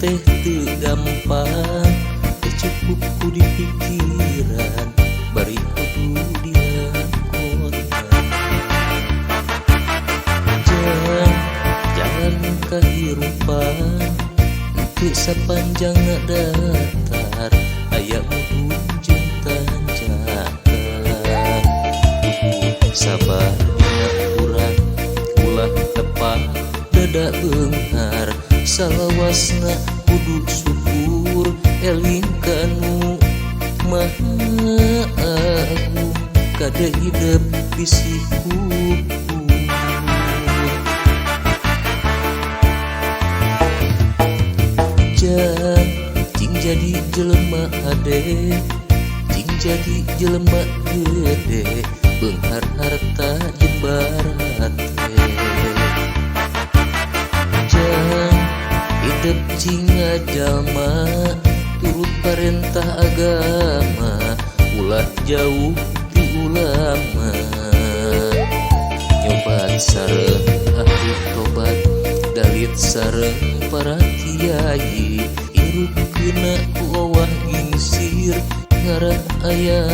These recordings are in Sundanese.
teh teu gampang, teu cukup ku di pikiran, bari kudu dilakoni. Jalan kahirupan teu sapanjang datar, aya mudun jeung tanjakan. Sabar dina urang ulah tepat dada beunghar, salawasna kudu syukur eling kanu Maha Agung, kada hidup bisi kubur. Cing jadi jelema hade, cing jadi jelema gede, beunghar harta jeung barat teh. Hidup cing ngajalma turut perintah agama, ulah jauh di ulama. Nyobat sareng ahli tobat, dalit sareng para kiai, irupkeuna ku owah gingsir, ngarah aya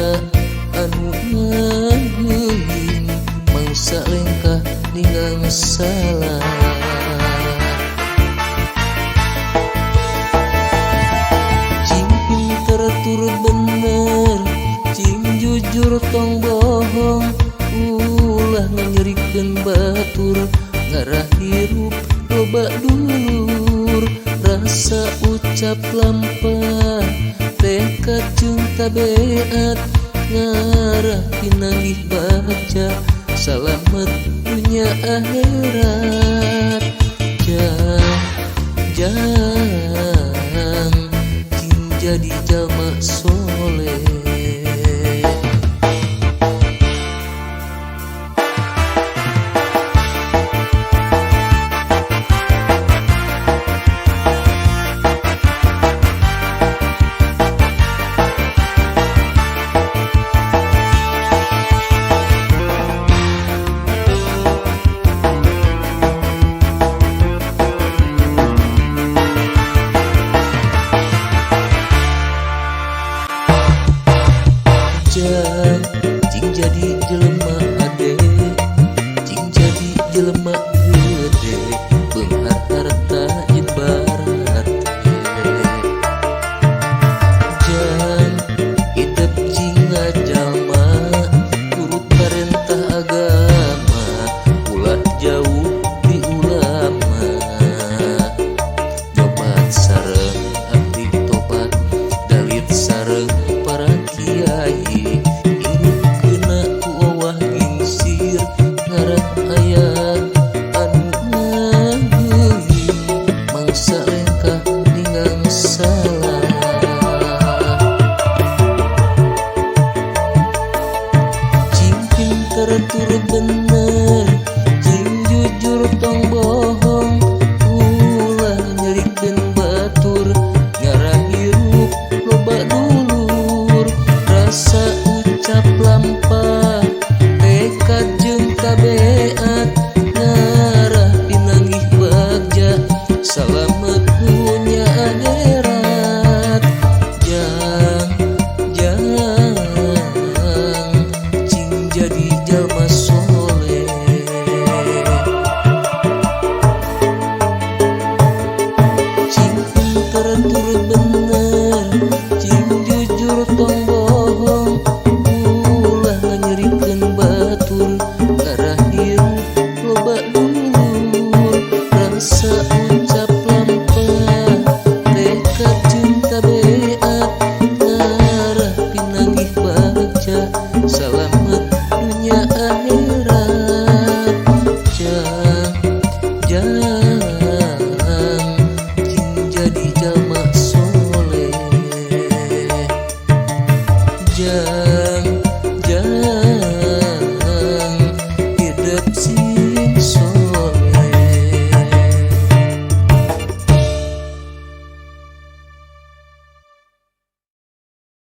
anu ngageuing, mangsa lengkah ninggang salah. Cing pinter tur bener, cing jujur tong bohong, ulah nganyerikeun batur, ngarah hirup loba dulur. Rasa ucap lampah, tekad jeung tabeat, ngarah pinanggih baca, salamet dunya akhirat. Jang cing jadi jalma